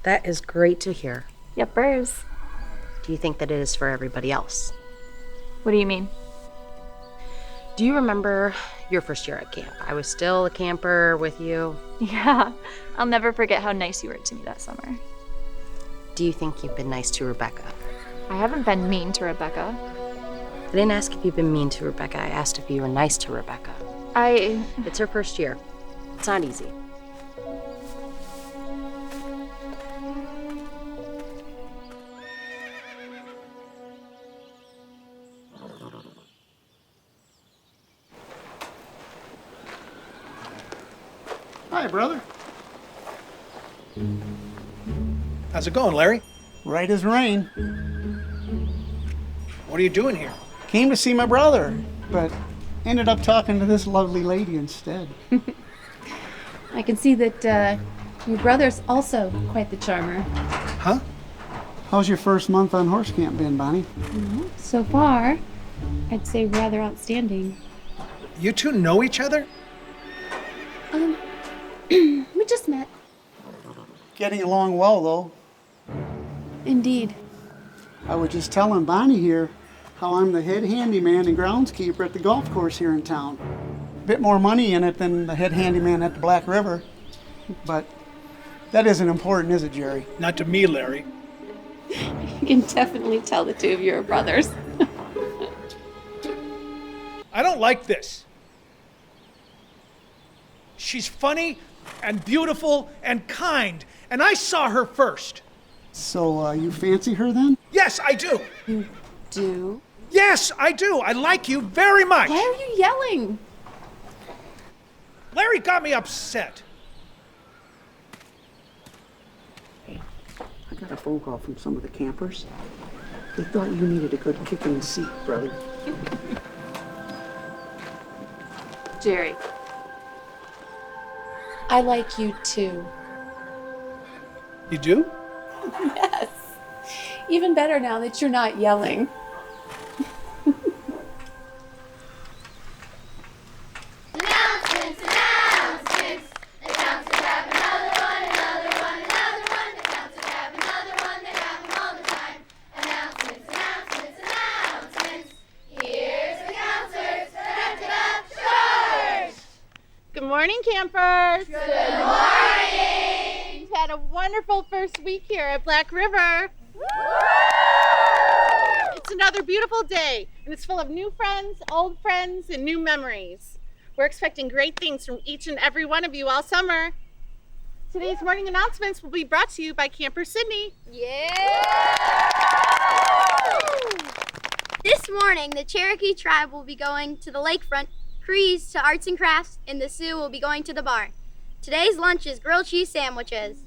That is great to hear. Yuppers. Do you think that it is for everybody else? What do you mean? Do you remember your first year at camp? I was still a camper with you. Yeah, I'll never forget how nice you were to me that summer. Do you think you've been nice to Rebecca? I haven't been mean to Rebecca. I didn't ask if you've been mean to Rebecca. I asked if you were nice to Rebecca. It's her first year. It's not easy. Hi, brother. How's it going, Larry? Right as rain. What are you doing here? Came to see my brother, but ended up talking to this lovely lady instead. I can see that your brother's also quite the charmer. Huh? How's your first month on horse camp been, Bonnie? So far, I'd say rather outstanding. You two know each other? We just met. Getting along well, though. Indeed. I was just telling Bonnie here, how I'm the head handyman and groundskeeper at the golf course here in town. A bit more money in it than the head handyman at the Black River, but that isn't important, is it, Jerry? Not to me, Larry. You can definitely tell the two of you are brothers. I don't like this. She's funny and beautiful and kind, and I saw her first. So, you fancy her then? Yes, I do. You do? Yes, I do. I like you very much. Why are you yelling? Larry got me upset. I got a phone call from some of the campers. They thought you needed a good kick in the seat, brother. Jerry, I like you too. You do? Yes. Even better now that you're not yelling. Announcements, announcements. Announcements have another one, another one, another one. Announcements have another one, they happen all the time. Announcements, announcements, announcements. Here's the announcers. George! Good morning, campers. Good morning. We've had a wonderful first week here at Black River. It's another beautiful day, and it's full of new friends, old friends, and new memories. We're expecting great things from each and every one of you all summer. Today's morning announcements will be brought to you by Camper Sydney. Yeah! This morning, the Cherokee tribe will be going to the lakefront, Crees to arts and crafts, and the Sioux will be going to the bar. Today's lunch is grilled cheese sandwiches.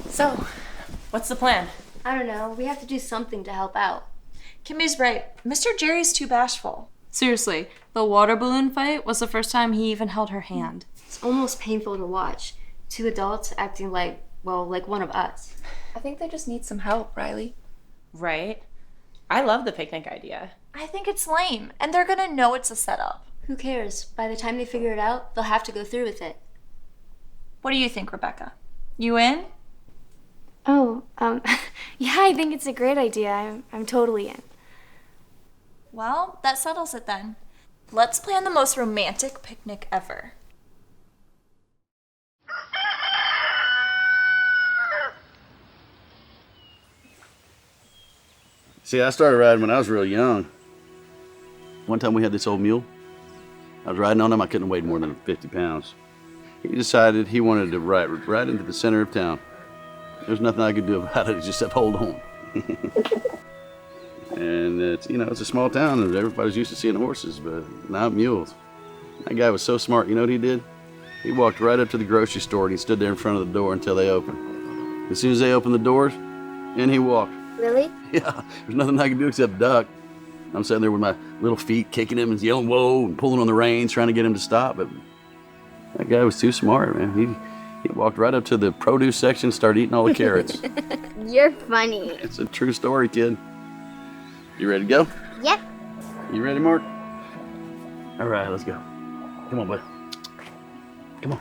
So, what's the plan? I don't know. We have to do something to help out. Kimmy's right. Mr. Jerry's too bashful. Seriously, the water balloon fight was the first time he even held her hand. It's almost painful to watch. Two adults acting like one of us. I think they just need some help, Riley. Right? I love the picnic idea. I think it's lame, and they're gonna know it's a setup. Who cares? By the time they figure it out, they'll have to go through with it. What do you think, Rebecca? You in? Oh, yeah, I think it's a great idea. I'm totally in. Well, that settles it then. Let's plan the most romantic picnic ever. See, I started riding when I was real young. One time we had this old mule. I was riding on him. I couldn't weigh more than 50 pounds. He decided he wanted to ride right into the center of town. There's nothing I could do about it except hold on. And it's, you know, it's a small town and everybody's used to seeing horses, but not mules. That guy was so smart. You know what he did? He walked right up to the grocery store and he stood there in front of the door until they opened. As soon as they opened the doors, in he walked. Really? Yeah, there's nothing I can do except duck. I'm sitting there with my little feet kicking him and yelling, whoa, and pulling on the reins, trying to get him to stop. But that guy was too smart, man. He walked right up to the produce section and started eating all the carrots. You're funny. It's a true story, kid. You ready to go? Yep. You ready, Mark? All right, let's go. Come on, bud. Come on.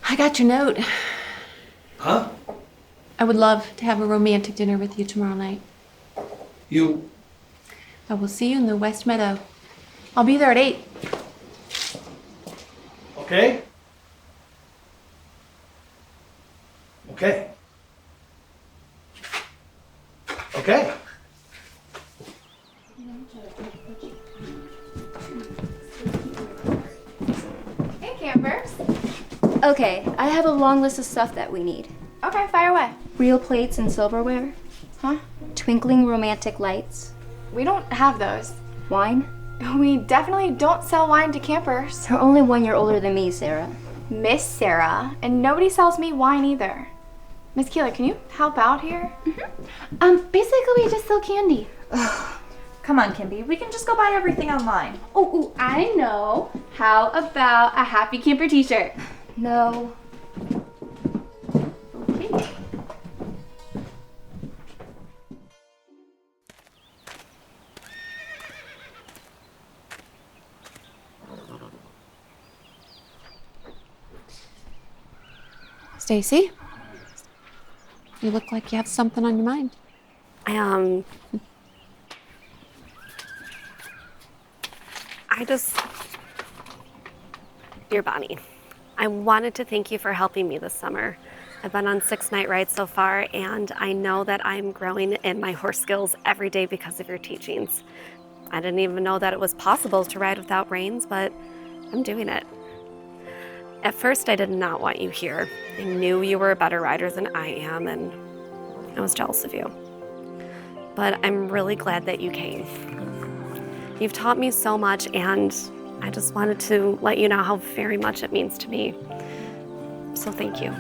I got your note. Huh? I would love to have a romantic dinner with you tomorrow night. You... I will see you in the West Meadow. I'll be there at 8. Okay? Okay. Okay. Hey, campers. Okay, I have a long list of stuff that we need. Okay, fire away. Real plates and silverware. Huh? Twinkling romantic lights. We don't have those. Wine. We definitely don't sell wine to campers. You're only 1 year older than me, Sarah. Miss Sarah, and nobody sells me wine either. Miss Keeler, can you help out here? Basically we just sell candy. Come on, Kimby. We can just go buy everything online. Oh, I know. How about a Happy Camper t-shirt? No. Okay. Stacy, you look like you have something on your mind. Dear Bonnie, I wanted to thank you for helping me this summer. I've been on 6 night rides so far, and I know that I'm growing in my horse skills every day because of your teachings. I didn't even know that it was possible to ride without reins, but I'm doing it. At first, I did not want you here. I knew you were a better rider than I am, and I was jealous of you. But I'm really glad that you came. You've taught me so much, and I just wanted to let you know how very much it means to me. So thank you.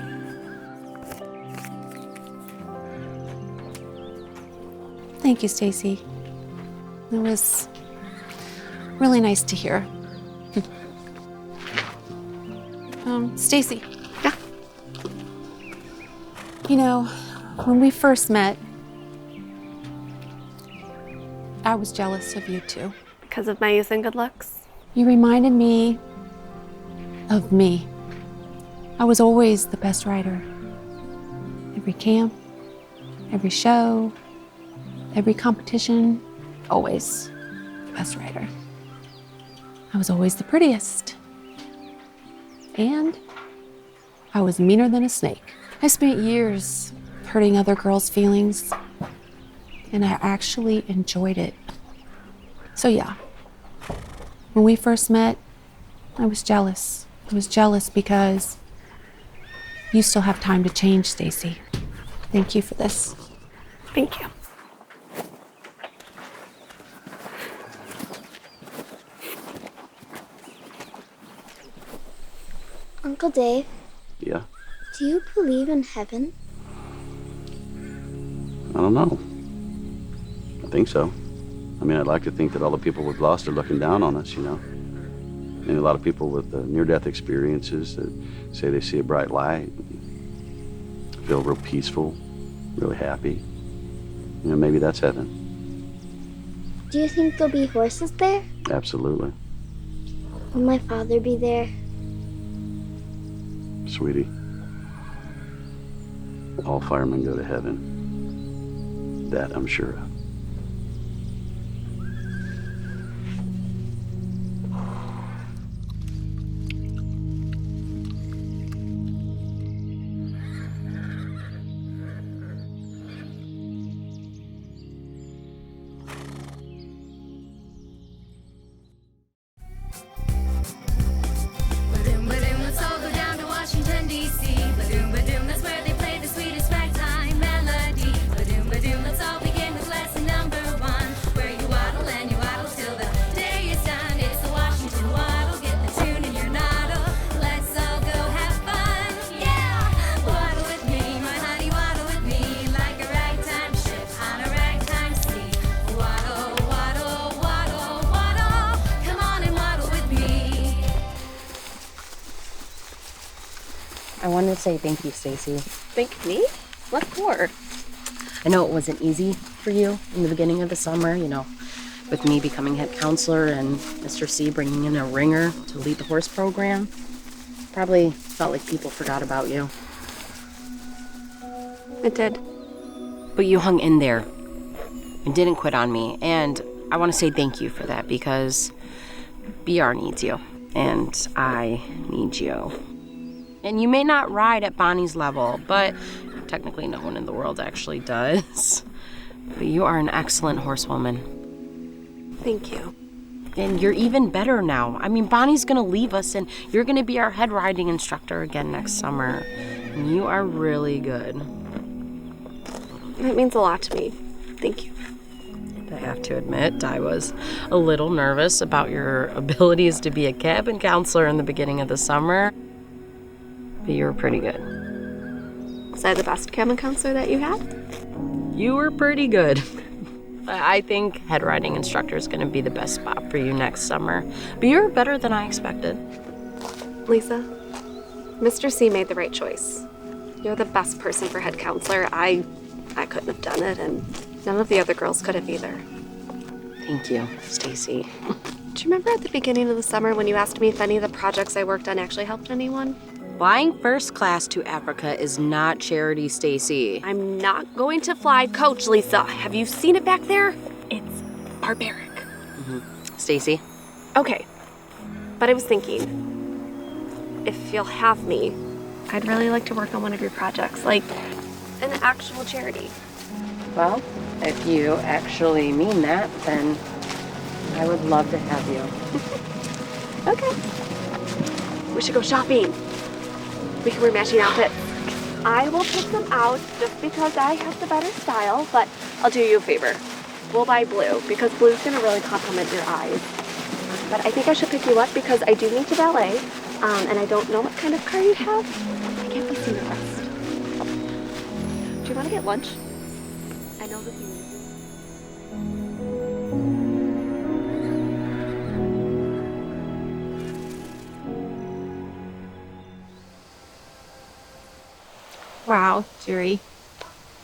Thank you, Stacy. It was really nice to hear. Stacy. Yeah? You know, when we first met, I was jealous of you too. Because of my youth and good looks? You reminded me of me. I was always the best rider. Every camp, every show, every competition, always the best rider. I was always the prettiest. And I was meaner than a snake. I spent years hurting other girls' feelings, and I actually enjoyed it. So yeah, when we first met, I was jealous. I was jealous because you still have time to change, Stacy. Thank you for this. Thank you. Uncle Dave, Yeah? do you believe in heaven? I don't know. I think so. I mean, I'd like to think that all the people we've lost are looking down on us, you know. And a lot of people with near-death experiences that say they see a bright light, feel real peaceful, really happy. You know, maybe that's heaven. Do you think there'll be horses there? Absolutely. Will my father be there? Sweetie, all firemen go to heaven. That I'm sure of. Ba-doom, ba-doom, let's all go down to Washington, D.C. Ba-doom, ba-doom, that's where they play the sweetest ragtime melody. Ba-doom, ba-doom, let's all begin with lesson number 1, where you waddle and you waddle till the day is done. It's the Washington waddle, get the tune in your noddle. Let's all go have fun, yeah! Waddle with me, my honey, waddle with me, like a ragtime ship on a ragtime sea. Waddle, waddle, waddle, waddle, come on and waddle with me. I wanted to say thank you, Stacy. Thank me? What for? I know it wasn't easy for you in the beginning of the summer, you know, with me becoming head counselor and Mr. C bringing in a ringer to lead the horse program. Probably felt like people forgot about you. It did. But you hung in there and didn't quit on me. And I want to say thank you for that because BR needs you and I need you. And you may not ride at Bonnie's level, but technically no one in the world actually does. But you are an excellent horsewoman. Thank you. And you're even better now. I mean, Bonnie's gonna leave us and you're gonna be our head riding instructor again next summer. And you are really good. That means a lot to me. Thank you. I have to admit, I was a little nervous about your abilities to be a cabin counselor in the beginning of the summer. But you were pretty good. Was I the best cabin counselor that you had? You were pretty good. I think head riding instructor is going to be the best spot for you next summer. But you're better than I expected. Lisa, Mr. C made the right choice. You're the best person for head counselor. I couldn't have done it, and none of the other girls could have either. Thank you, Stacy. Do you remember at the beginning of the summer when you asked me if any of the projects I worked on actually helped anyone? Flying first class to Africa is not charity, Stacy. I'm not going to fly coach, Lisa. Have you seen it back there? It's barbaric. Stacy? Okay, but I was thinking, if you'll have me, I'd really like to work on one of your projects, like an actual charity. Well, if you actually mean that, then I would love to have you. Okay. We should go shopping. We can wear matching outfits. I will pick them out just because I have the better style, but I'll do you a favor. We'll buy blue because blue's gonna really complement your eyes. But I think I should pick you up because I do need to ballet, and I don't know what kind of car you have. I can't be seen at rest. Do you want to get lunch? I know that you need it. Wow, Jerry.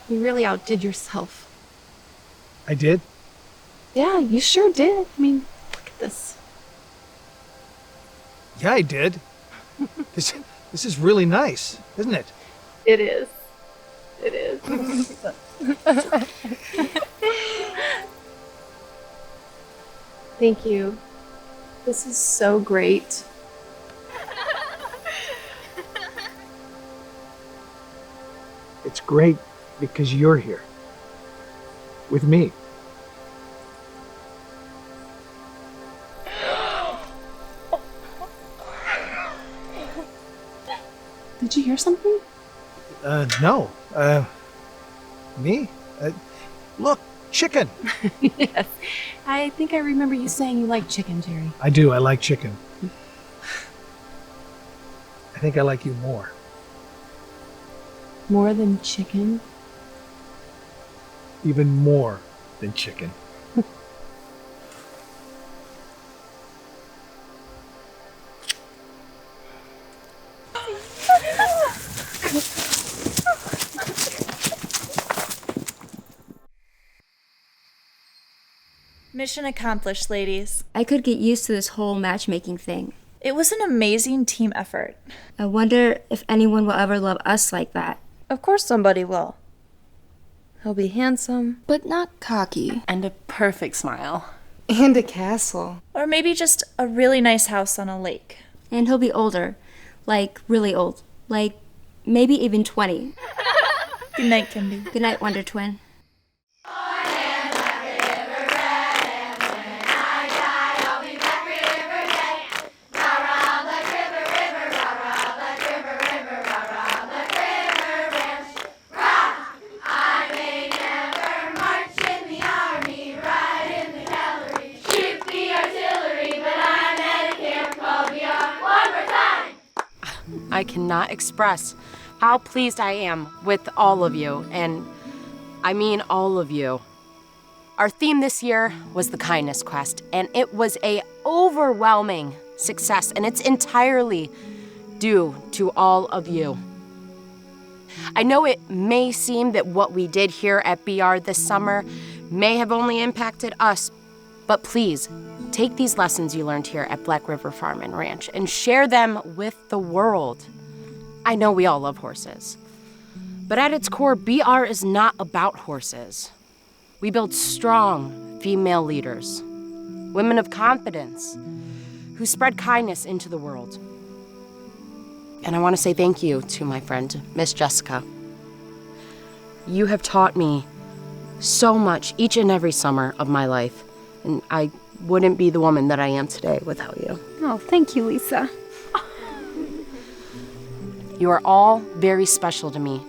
You really outdid yourself. I did? Yeah, you sure did. I mean, look at this. Yeah, I did. This is really nice, isn't it? It is. It is. Thank you. This is so great. It's great because you're here. With me. Did you hear something? No. Me? Look, chicken. Yes. I think I remember you saying you like chicken, Jerry. I do, I like chicken. I think I like you more. More than chicken? even more than chicken. Mission accomplished, ladies. I could get used to this whole matchmaking thing. It was an amazing team effort. I wonder if anyone will ever love us like that. Of course somebody will. He'll be handsome, but not cocky. And a perfect smile. And a castle. Or maybe just a really nice house on a lake. And he'll be older. Like, really old. Like, maybe even 20. Good night, Kimby. Good night, Wonder Twin. I cannot express how pleased I am with all of you, and I mean all of you. Our theme this year was the Kindness Quest, and it was an overwhelming success, and it's entirely due to all of you. I know it may seem that what we did here at BR this summer may have only impacted us, but please, take these lessons you learned here at Black River Farm and Ranch and share them with the world. I know we all love horses, but at its core, BR is not about horses. We build strong female leaders, women of confidence, who spread kindness into the world. And I want to say thank you to my friend, Miss Jessica. You have taught me so much each and every summer of my life, and I wouldn't be the woman that I am today without you. Oh, thank you, Lisa. You are all very special to me.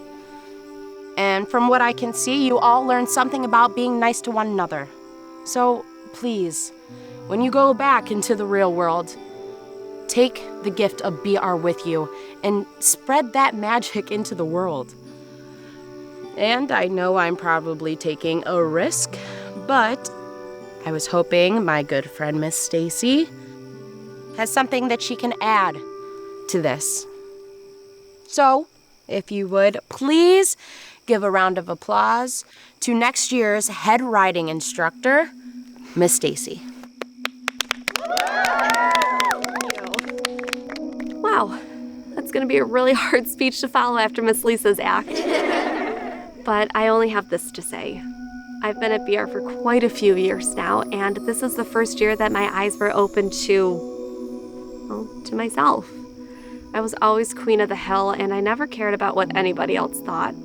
And from what I can see, you all learned something about being nice to one another. So please, when you go back into the real world, take the gift of BR with you and spread that magic into the world. And I know I'm probably taking a risk, but I was hoping my good friend Miss Stacy has something that she can add to this. So, if you would please give a round of applause to next year's head riding instructor, Miss Stacy. Wow, that's gonna be a really hard speech to follow after Miss Lisa's act. But I only have this to say. I've been at BR for quite a few years now, and this is the first year that my eyes were open to myself. I was always queen of the hill, and I never cared about what anybody else thought.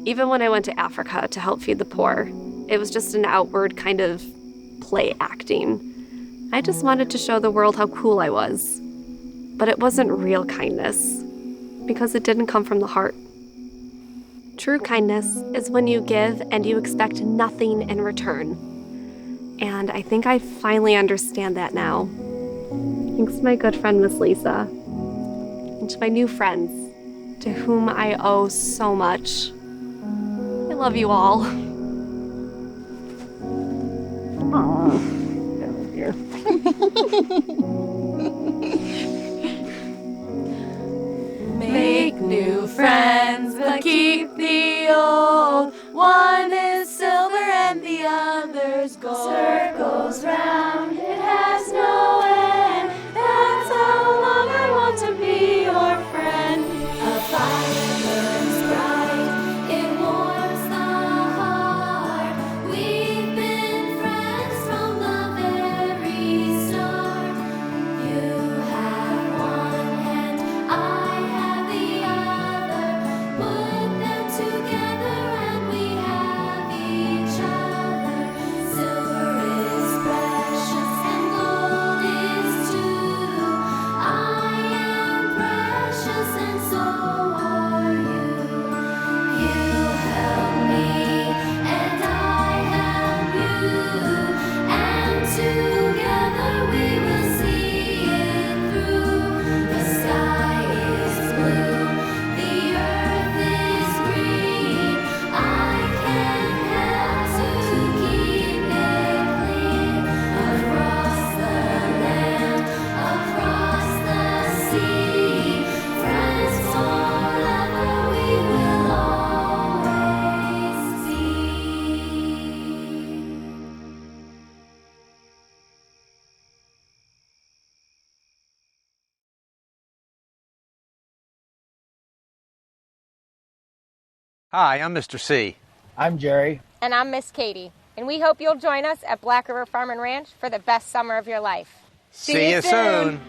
Even when I went to Africa to help feed the poor, it was just an outward kind of play acting. I just wanted to show the world how cool I was. But it wasn't real kindness, because it didn't come from the heart. True kindness is when you give and you expect nothing in return. And I think I finally understand that now. Thanks to my good friend, Miss Lisa, and to my new friends, to whom I owe so much. I love you all. Oh, dear. Make new friends, but keep the old. One is silver and the other's gold. Circles round, it has no end. That's how long I want to be your friend. A fire burns bright, it warms the heart. We've been friends from the very start. You have one hand, I have the other. Put them together and we have each other. Silver is precious and gold is too. I am precious and so are you. You help me and I help you, and together we will see it through. The sky is blue, the earth is green. I can help Hi, I'm Mr. C. I'm Jerry. And I'm Miss Katie. And we hope you'll join us at Black River Farm and Ranch for the best summer of your life. See you soon.